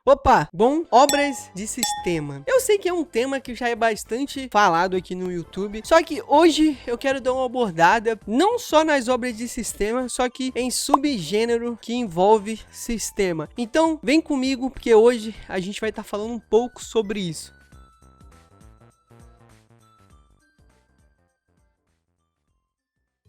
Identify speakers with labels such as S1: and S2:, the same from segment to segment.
S1: Opa, bom, obras de sistema. Eu sei que é um tema que já é bastante falado aqui no YouTube, só que hoje eu quero dar uma abordada não só nas obras de sistema, só que em subgênero que envolve sistema. Então, vem comigo porque hoje a gente vai estar falando um pouco sobre isso.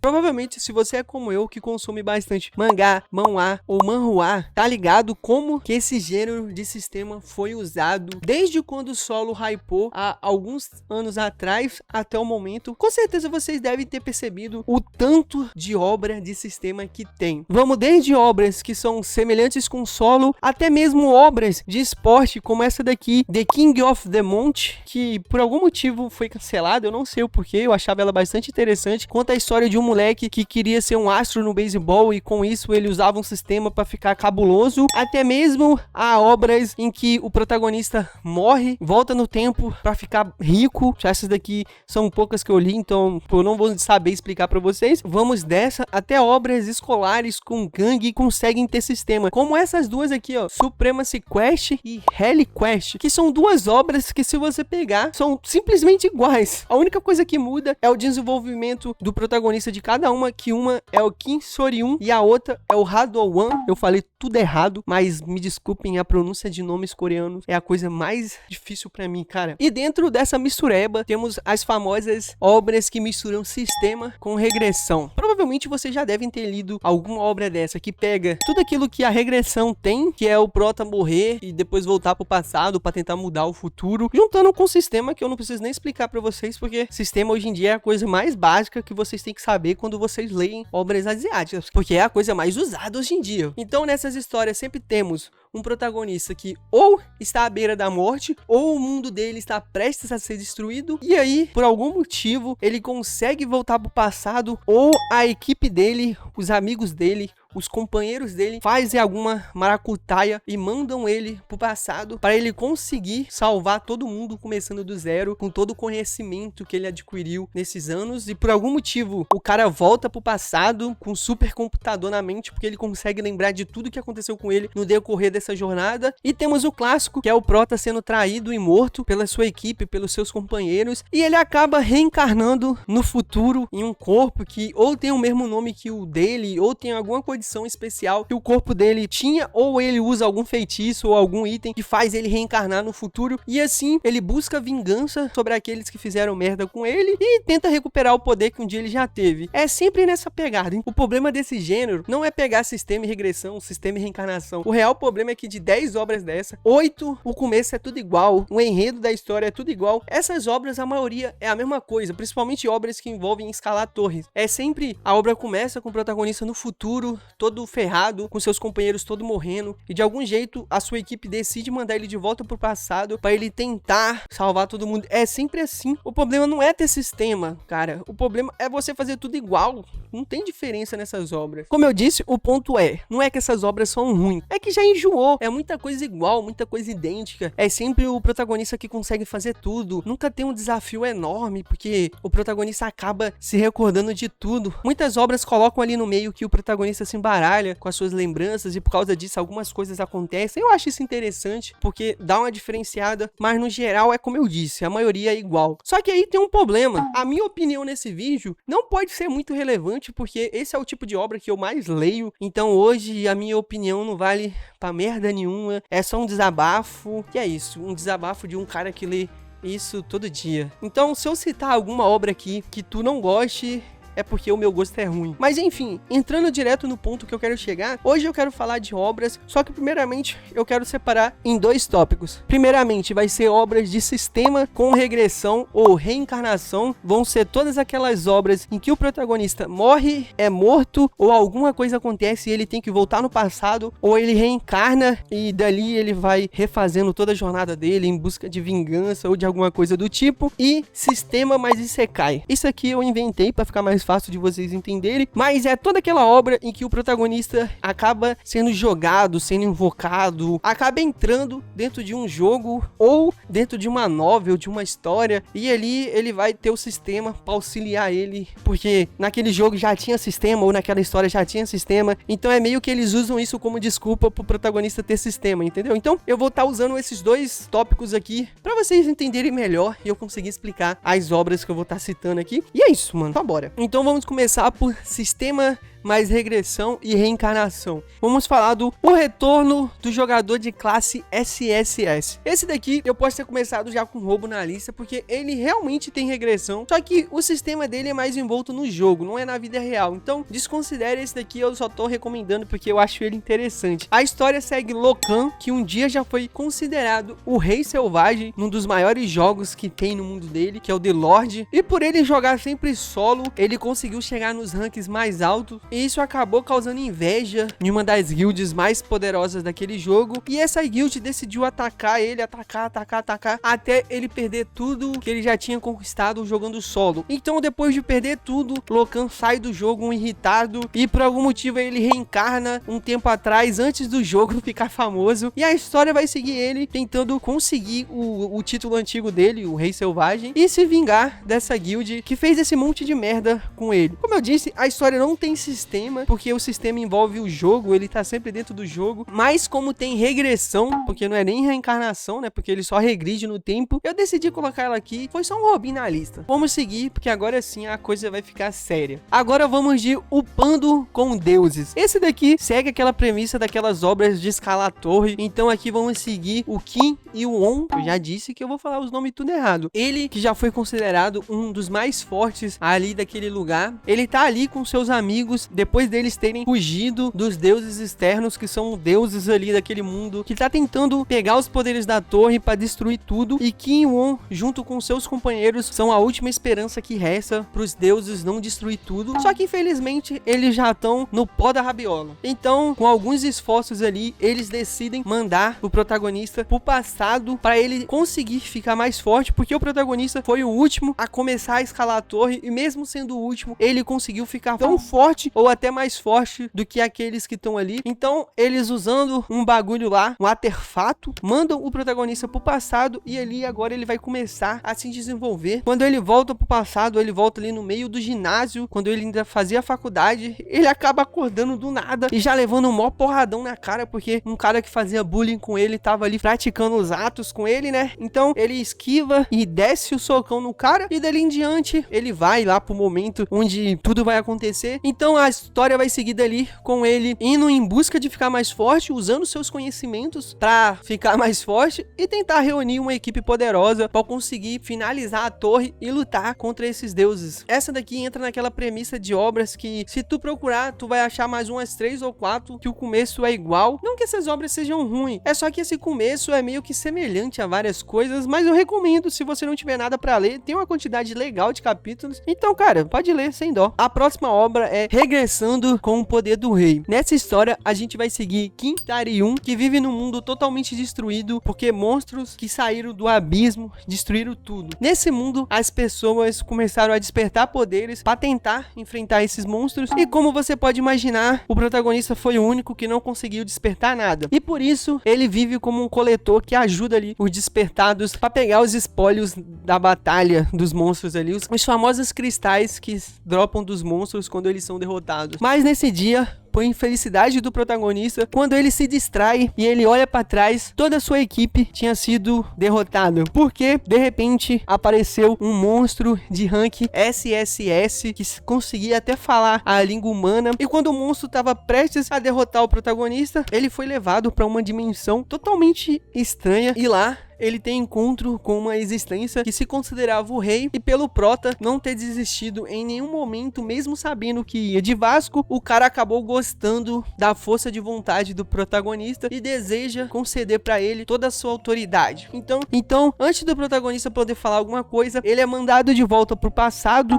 S1: Provavelmente, se você é como eu, que consome bastante mangá, manhwa ou manhwa, tá ligado como que esse gênero de sistema foi usado desde quando o solo hypou há alguns anos atrás até o momento. Com certeza vocês devem ter percebido o tanto de obra de sistema que tem. Vamos desde obras que são semelhantes com solo, até mesmo obras de esporte como essa daqui, The King of the Mount, que por algum motivo foi cancelada, eu não sei o porquê, eu achava ela bastante interessante. Conta a história de um moleque que queria ser um astro no beisebol e com isso ele usava um sistema para ficar cabuloso, até mesmo há obras em que o protagonista morre, volta no tempo para ficar rico. Essas daqui são poucas que eu li, então eu não vou saber explicar para vocês. Vamos dessa até obras escolares com gangue que conseguem ter sistema, como essas duas aqui, ó, Supremacy Quest e Hell Quest, que são duas obras que, se você pegar, são simplesmente iguais. A única coisa que muda é o desenvolvimento do protagonista de cada uma, que uma é o Kim Soryun e a outra é o Hadowan. Eu falei tudo errado, mas me desculpem, a pronúncia de nomes coreanos é a coisa mais difícil pra mim, cara. E dentro dessa mistureba, temos as famosas obras que misturam sistema com regressão. Provavelmente vocês já devem ter lido alguma obra dessa, que pega tudo aquilo que a regressão tem, que é o prota morrer e depois voltar pro passado pra tentar mudar o futuro, juntando com o sistema, que eu não preciso nem explicar pra vocês, porque sistema hoje em dia é a coisa mais básica que vocês têm que saber quando vocês leem obras asiáticas, porque é a coisa mais usada hoje em dia. Então, nessas histórias sempre temos um protagonista que ou está à beira da morte, ou o mundo dele está prestes a ser destruído, e aí, por algum motivo, ele consegue voltar pro passado, ou a equipe dele, os amigos dele, os companheiros dele fazem alguma maracutaia e mandam ele pro passado para ele conseguir salvar todo mundo, começando do zero, com todo o conhecimento que ele adquiriu nesses anos. E por algum motivo o cara volta pro passado com um supercomputador na mente, porque ele consegue lembrar de tudo que aconteceu com ele no decorrer dessa jornada. E temos o clássico, que é o prota sendo traído e morto pela sua equipe, pelos seus companheiros, e ele acaba reencarnando no futuro em um corpo que ou tem o mesmo nome que o dele, ou tem alguma condição especial que o corpo dele tinha, ou ele usa algum feitiço ou algum item que faz ele reencarnar no futuro, e assim ele busca vingança sobre aqueles que fizeram merda com ele e tenta recuperar o poder que um dia ele já teve. É sempre nessa pegada, hein? O problema desse gênero não é pegar sistema e regressão, sistema e reencarnação. O real problema é que de 10 obras dessa, 8, o começo é tudo igual, o enredo da história é tudo igual. Essas obras, a maioria é a mesma coisa, principalmente obras que envolvem escalar torres. É sempre a obra começa com o protagonista no futuro, todo ferrado, com seus companheiros todo morrendo, e de algum jeito a sua equipe decide mandar ele de volta pro passado para ele tentar salvar todo mundo. É sempre assim. O problema não é ter sistema, cara. O problema é você fazer tudo igual. Não tem diferença nessas obras. Como eu disse, o ponto não é que essas obras são ruins, é que já enjoou. É muita coisa igual, muita coisa idêntica. É sempre o protagonista que consegue fazer tudo. Nunca tem um desafio enorme, porque o protagonista acaba se recordando de tudo. Muitas obras colocam ali no meio que o protagonista se embaralha com as suas lembranças e por causa disso algumas coisas acontecem. Eu acho isso interessante, porque dá uma diferenciada, mas no geral é como eu disse, a maioria é igual. Só que aí tem um problema. A minha opinião nesse vídeo não pode ser muito relevante, porque esse é o tipo de obra que eu mais leio, então hoje a minha opinião não vale pra merda nenhuma, é só um desabafo, que é isso, um desabafo de um cara que lê isso todo dia. Então, se eu citar alguma obra aqui que tu não goste, é porque o meu gosto é ruim. Mas enfim, entrando direto no ponto que eu quero chegar, hoje eu quero falar de obras, só que primeiramente eu quero separar em dois tópicos. Primeiramente vai ser obras de sistema com regressão ou reencarnação, vão ser todas aquelas obras em que o protagonista morre, é morto, ou alguma coisa acontece e ele tem que voltar no passado, ou ele reencarna e dali ele vai refazendo toda a jornada dele em busca de vingança ou de alguma coisa do tipo. E sistema mais isekai. Isso aqui eu inventei pra ficar mais fácil de vocês entenderem, mas é toda aquela obra em que o protagonista acaba sendo jogado, sendo invocado, acaba entrando dentro de um jogo ou dentro de uma novel, de uma história, e ali ele vai ter o sistema para auxiliar ele, porque naquele jogo já tinha sistema, ou naquela história já tinha sistema, então é meio que eles usam isso como desculpa pro protagonista ter sistema, entendeu? Então eu vou estar usando esses dois tópicos aqui para vocês entenderem melhor e eu conseguir explicar as obras que eu vou estar citando aqui. E é isso, mano, tá, bora. Então vamos começar por sistema mais regressão e reencarnação. Vamos falar do O Retorno do Jogador de Classe SSS. Esse daqui eu posso ter começado já com roubo na lista, porque ele realmente tem regressão, só que o sistema dele é mais envolto no jogo, não é na vida real. Então desconsidere esse daqui, eu só tô recomendando porque eu acho ele interessante. A história segue Locan, que um dia já foi considerado o Rei Selvagem, num dos maiores jogos que tem no mundo dele, que é o The Lord, e por ele jogar sempre solo, ele conseguiu chegar nos ranks mais altos, e isso acabou causando inveja em uma das guilds mais poderosas daquele jogo, e essa guild decidiu atacar ele, atacar, até ele perder tudo que ele já tinha conquistado jogando solo. Então depois de perder tudo, Locan sai do jogo irritado, e por algum motivo ele reencarna um tempo atrás, antes do jogo ficar famoso, e a história vai seguir ele tentando conseguir o título antigo dele, o Rei Selvagem, e se vingar dessa guild que fez esse monte de merda com ele. Como eu disse, a história não tem sistema, porque o sistema envolve o jogo, ele tá sempre dentro do jogo, mas como tem regressão, porque não é nem reencarnação, né, porque ele só regride no tempo, eu decidi colocar ela aqui, foi só um roubinho na lista. Vamos seguir, porque agora sim a coisa vai ficar séria. Agora vamos de Upando com Deuses. Esse daqui segue aquela premissa daquelas obras de escalar torre, então aqui vamos seguir o Kim e o On. Eu já disse que eu vou falar os nomes tudo errado. Ele que já foi considerado um dos mais fortes ali daquele lugar, ele tá ali com seus amigos, depois deles terem fugido dos deuses externos, que são deuses ali daquele mundo, que tá tentando pegar os poderes da torre para destruir tudo, e Kim Won, junto com seus companheiros, são a última esperança que resta pros deuses não destruir tudo, só que infelizmente eles já estão no pó da rabiola. Então, com alguns esforços ali, eles decidem mandar o protagonista pro passado para ele conseguir ficar mais forte, porque o protagonista foi o último a começar a escalar a torre, e mesmo sendo o último, ele conseguiu ficar tão forte ou até mais forte do que aqueles que estão ali. Então eles, usando um bagulho lá, um artefato, mandam o protagonista pro passado, e ali agora ele vai começar a se desenvolver. Quando ele volta pro passado, ele volta ali no meio do ginásio, quando ele ainda fazia faculdade, ele acaba acordando do nada e já levando um maior porradão na cara, porque um cara que fazia bullying com ele tava ali praticando os atos com ele, né? Então ele esquiva e desce o socão no cara, e dali em diante ele vai lá pro momento onde tudo vai acontecer. Então a história vai seguir dali com ele indo em busca de ficar mais forte, usando seus conhecimentos pra ficar mais forte e tentar reunir uma equipe poderosa pra conseguir finalizar a torre e lutar contra esses deuses. Essa daqui entra naquela premissa de obras que, se tu procurar, tu vai achar mais umas 3 ou 4 que o começo é igual. Não que essas obras sejam ruins, é só que esse começo é meio que semelhante a várias coisas, mas eu recomendo, se você não tiver nada pra ler, tem uma quantidade legal de capítulos, então cara, pode ler sem dó. A próxima obra é Regressando com o Poder do Rei. Nessa história a gente vai seguir Kim Tae-ryun, que vive num mundo totalmente destruído porque monstros que saíram do abismo destruíram tudo. Nesse mundo as pessoas começaram a despertar poderes para tentar enfrentar esses monstros, e como você pode imaginar, o protagonista foi o único que não conseguiu despertar nada, e por isso ele vive como um coletor que ajuda ali os despertados para pegar os espólios da batalha dos monstros ali, os famosos cristais que dropam dos monstros quando eles são derrotados. Mas nesse dia, por infelicidade do protagonista, quando ele se distrai e ele olha pra trás, toda a sua equipe tinha sido derrotada, porque de repente apareceu um monstro de rank SSS que conseguia até falar a língua humana, e quando o monstro estava prestes a derrotar o protagonista, ele foi levado para uma dimensão totalmente estranha, e lá ele tem encontro com uma existência que se considerava o rei, e pelo prota não ter desistido em nenhum momento, mesmo sabendo que ia de Vasco, o cara acabou gostando da força de vontade do protagonista e deseja conceder para ele toda a sua autoridade. Então, antes do protagonista poder falar alguma coisa, ele é mandado de volta pro passado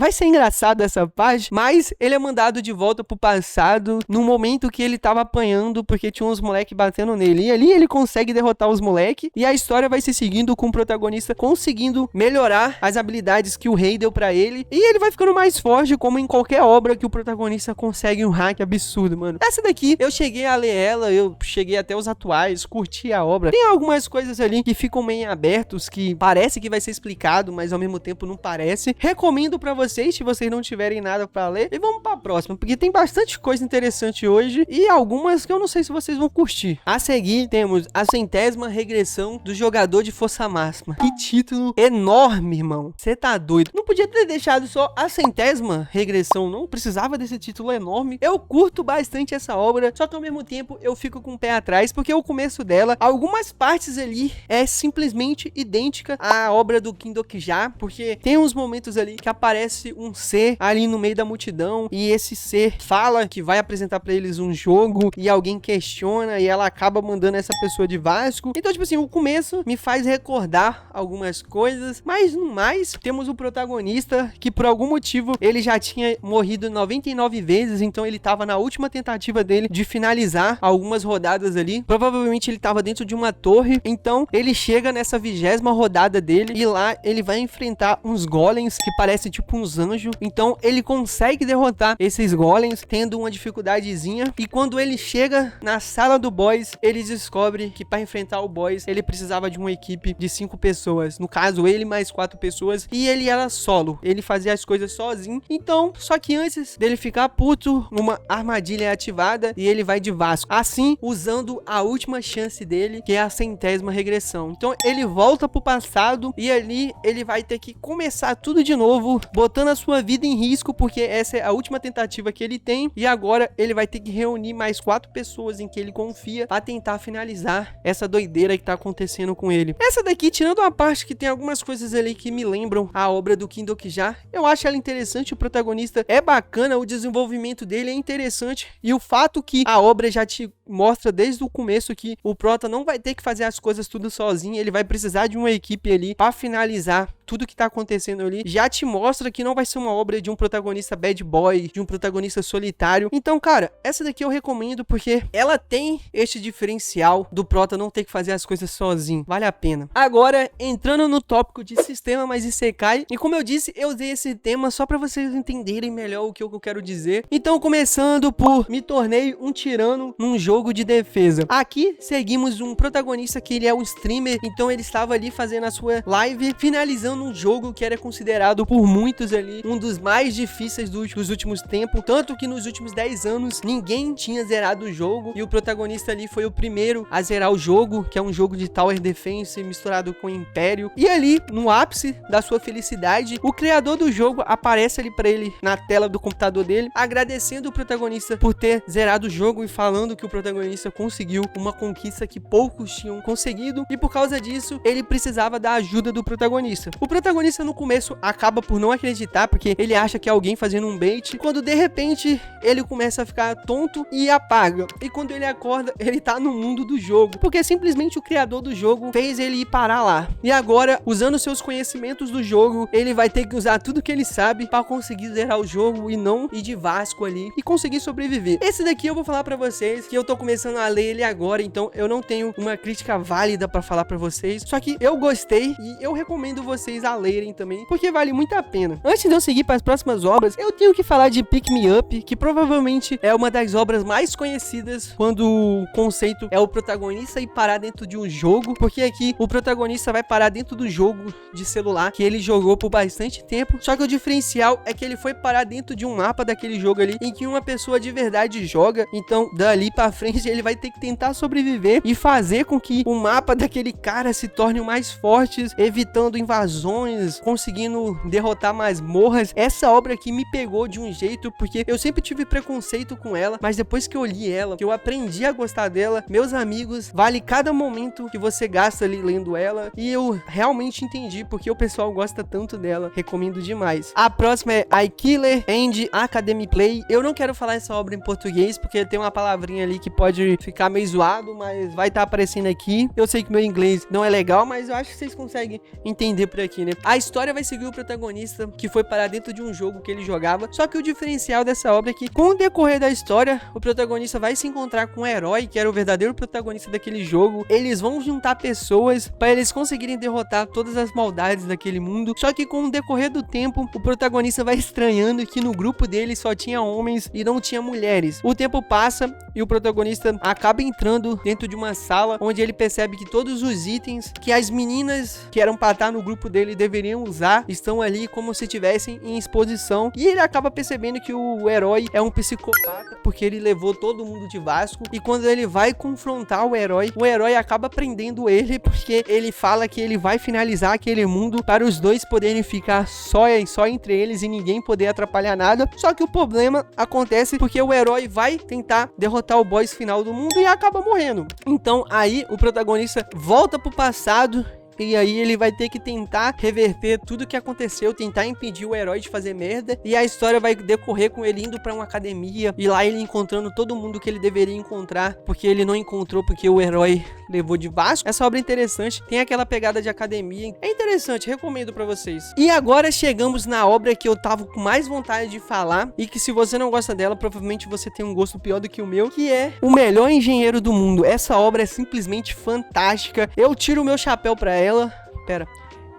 S1: vai ser engraçado essa parte, mas ele é mandado de volta pro passado no momento que ele tava apanhando porque tinha uns moleque batendo nele. E ali ele consegue derrotar os moleque e a história vai se seguindo com o protagonista conseguindo melhorar as habilidades que o rei deu pra ele e ele vai ficando mais forte, como em qualquer obra que o protagonista consegue um hack absurdo, mano. Essa daqui, eu cheguei a ler ela, eu cheguei até os atuais, curti a obra. Tem algumas coisas ali que ficam meio abertos, que parece que vai ser explicado, mas ao mesmo tempo não parece. Recomendo pra vocês, se vocês não tiverem nada pra ler. E vamos pra próxima, porque tem bastante coisa interessante hoje e algumas que eu não sei se vocês vão curtir. A seguir, temos a 100ª regressão do jogador de força máxima. Que título enorme, irmão. Você tá doido. Não podia ter deixado só a 100ª regressão, não precisava desse título enorme. Eu curto bastante essa obra, só que ao mesmo tempo eu fico com o pé atrás, porque o começo dela, algumas partes ali é simplesmente idêntica à obra do King Dokija, porque tem uns momentos ali que aparece um ser ali no meio da multidão e esse ser fala que vai apresentar pra eles um jogo e alguém questiona e ela acaba mandando essa pessoa de Vasco. Então, tipo assim, o começo me faz recordar algumas coisas, mas no mais, temos o protagonista que por algum motivo ele já tinha morrido 99 vezes, então ele tava na última tentativa dele de finalizar algumas rodadas ali. Provavelmente ele tava dentro de uma torre, então ele chega nessa 20ª rodada dele e lá ele vai enfrentar uns golems que parecem tipo uns anjos. Então ele consegue derrotar esses golems tendo uma dificuldadezinha e quando ele chega na sala do boss, ele descobre que para enfrentar o boss ele precisava de uma equipe de 5 pessoas, no caso ele mais 4 pessoas e ele era solo, ele fazia as coisas sozinho. Então, só que antes dele ficar puto, uma armadilha é ativada e ele vai de Vasco, assim usando a última chance dele, que é a 100ª regressão. Então ele volta pro passado e ali ele vai ter que começar tudo de novo, botando a sua vida em risco, porque essa é a última tentativa que ele tem e agora ele vai ter que reunir mais 4 pessoas em que ele confia para tentar finalizar essa doideira que tá acontecendo com ele. Essa daqui, tirando a parte que tem algumas coisas ali que me lembram a obra do King Dokija, eu acho ela interessante, o protagonista é bacana, o desenvolvimento dele é interessante e o fato que a obra já te mostra desde o começo que o prota não vai ter que fazer as coisas tudo sozinho, ele vai precisar de uma equipe ali para finalizar tudo que tá acontecendo ali, já te mostra que não vai ser uma obra de um protagonista bad boy, de um protagonista solitário. Então, cara, essa daqui eu recomendo porque ela tem este diferencial do prota não ter que fazer as coisas sozinho, vale a pena. Agora, entrando no tópico de sistema mais Isekai, e como eu disse, eu usei esse tema só pra vocês entenderem melhor o que eu quero dizer. Então, começando por me tornei um tirano num jogo de defesa. Aqui, seguimos um protagonista que ele é um streamer, então ele estava ali fazendo a sua live, finalizando um jogo que era considerado por muitos ali um dos mais difíceis dos últimos tempos, tanto que nos últimos 10 anos ninguém tinha zerado o jogo e o protagonista ali foi o primeiro a zerar o jogo, que é um jogo de Tower Defense misturado com Império. E ali, no ápice da sua felicidade, o criador do jogo aparece ali pra ele na tela do computador dele, agradecendo o protagonista por ter zerado o jogo e falando que o protagonista conseguiu uma conquista que poucos tinham conseguido e por causa disso ele precisava da ajuda do protagonista. O protagonista no começo acaba por não acreditar porque ele acha que é alguém fazendo um bait, quando de repente ele começa a ficar tonto e apaga. E quando ele acorda, ele tá no mundo do jogo, porque simplesmente o criador do jogo fez ele ir parar lá. E agora, usando seus conhecimentos do jogo, ele vai ter que usar tudo que ele sabe para conseguir zerar o jogo e não ir de Vasco ali e conseguir sobreviver. Esse daqui eu vou falar pra vocês que eu tô começando a ler ele agora, então eu não tenho uma crítica válida pra falar pra vocês, só que eu gostei e eu recomendo vocês a lerem também, porque vale muito a pena. Antes de eu seguir para as próximas obras, eu tenho que falar de Pick Me Up, que provavelmente é uma das obras mais conhecidas quando o conceito é o protagonista ir parar dentro de um jogo, porque aqui o protagonista vai parar dentro do jogo de celular que ele jogou por bastante tempo, só que o diferencial é que ele foi parar dentro de um mapa daquele jogo ali, em que uma pessoa de verdade joga, então dali pra frente ele vai ter que tentar sobreviver e fazer com que o mapa daquele cara se torne mais fortes, evitando invasões, conseguindo derrotar masmorras. Essa obra aqui me pegou de um jeito, porque eu sempre tive preconceito com ela, mas depois que eu li ela, que eu aprendi a gostar dela, meus amigos, vale cada momento que você gasta ali lendo ela, e eu realmente entendi porque o pessoal gosta tanto dela, recomendo demais. A próxima é I Killer and Academy Play. Eu não quero falar essa obra em português, porque tem uma palavrinha ali que pode ficar meio zoado, mas vai estar aparecendo aqui. Eu sei que meu inglês não é legal, mas eu acho que vocês conseguem entender por aqui. aqui, né? A história vai seguir o protagonista que foi parar dentro de um jogo que ele jogava, só que o diferencial dessa obra é que, com o decorrer da história, o protagonista vai se encontrar com um herói, que era o verdadeiro protagonista daquele jogo. Eles vão juntar pessoas para eles conseguirem derrotar todas as maldades daquele mundo, só que com o decorrer do tempo, o protagonista vai estranhando que no grupo dele só tinha homens e não tinha mulheres. O tempo passa e o protagonista acaba entrando dentro de uma sala onde ele percebe que todos os itens que as meninas que eram para estar no grupo dele deveriam usar estão ali como se estivessem em exposição, e ele acaba percebendo que o herói é um psicopata porque ele levou todo mundo de Vasco, e quando ele vai confrontar o herói acaba prendendo ele porque ele fala que ele vai finalizar aquele mundo para os dois poderem ficar só entre eles e ninguém poder atrapalhar nada. Só que o problema acontece porque o herói vai tentar derrotar o boss final do mundo e acaba morrendo. Então aí o protagonista volta pro passado, e aí ele vai ter que tentar reverter tudo que aconteceu, tentar impedir o herói de fazer merda, e a história vai decorrer com ele indo pra uma academia, e lá ele encontrando todo mundo que ele deveria encontrar, porque ele não encontrou porque o herói levou de Vasco. Essa obra é interessante, tem aquela pegada de academia, é interessante, recomendo pra vocês. E agora chegamos na obra que eu tava com mais vontade de falar, e que se você não gosta dela, provavelmente você tem um gosto pior do que o meu, que é O Melhor Engenheiro do Mundo. Essa obra é simplesmente fantástica, eu tiro o meu chapéu pra ela.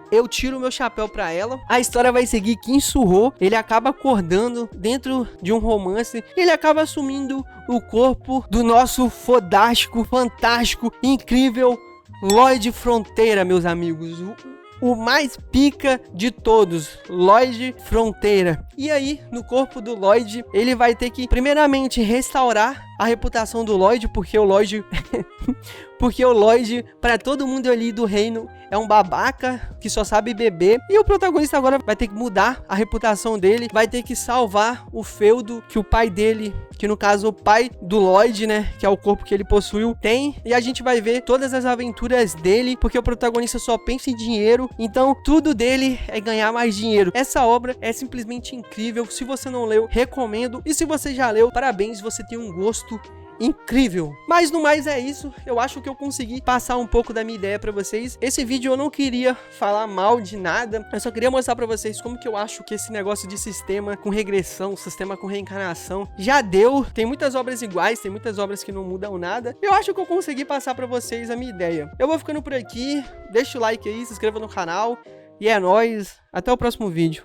S1: Eu tiro o meu chapéu pra ela. A história vai seguir que Surro, ele acaba acordando dentro de um romance. Ele acaba assumindo o corpo do nosso fodástico, fantástico, incrível Lloyd Fronteira, meus amigos. O mais pica de todos, Lloyd Fronteira. E aí, no corpo do Lloyd, ele vai ter que, primeiramente, restaurar a reputação do Lloyd, porque o Lloyd... porque o Lloyd, pra todo mundo ali do reino, é um babaca que só sabe beber. E o protagonista agora vai ter que mudar a reputação dele, vai ter que salvar o feudo que o pai dele, que no caso o pai do Lloyd, né, que é o corpo que ele possuiu, tem. E a gente vai ver todas as aventuras dele, porque o protagonista só pensa em dinheiro, então tudo dele é ganhar mais dinheiro. Essa obra é simplesmente incrível. Se você não leu, recomendo. E se você já leu, parabéns, você tem um gosto incrível. Mas no mais é isso, eu acho que eu consegui passar um pouco da minha ideia pra vocês. Esse vídeo eu não queria falar mal de nada, eu só queria mostrar pra vocês como que eu acho que esse negócio de sistema com regressão, sistema com reencarnação, já deu. Tem muitas obras iguais, tem muitas obras que não mudam nada. Eu acho que eu consegui passar pra vocês a minha ideia. Eu vou ficando por aqui, deixa o like aí, se inscreva no canal, e é nóis, até o próximo vídeo.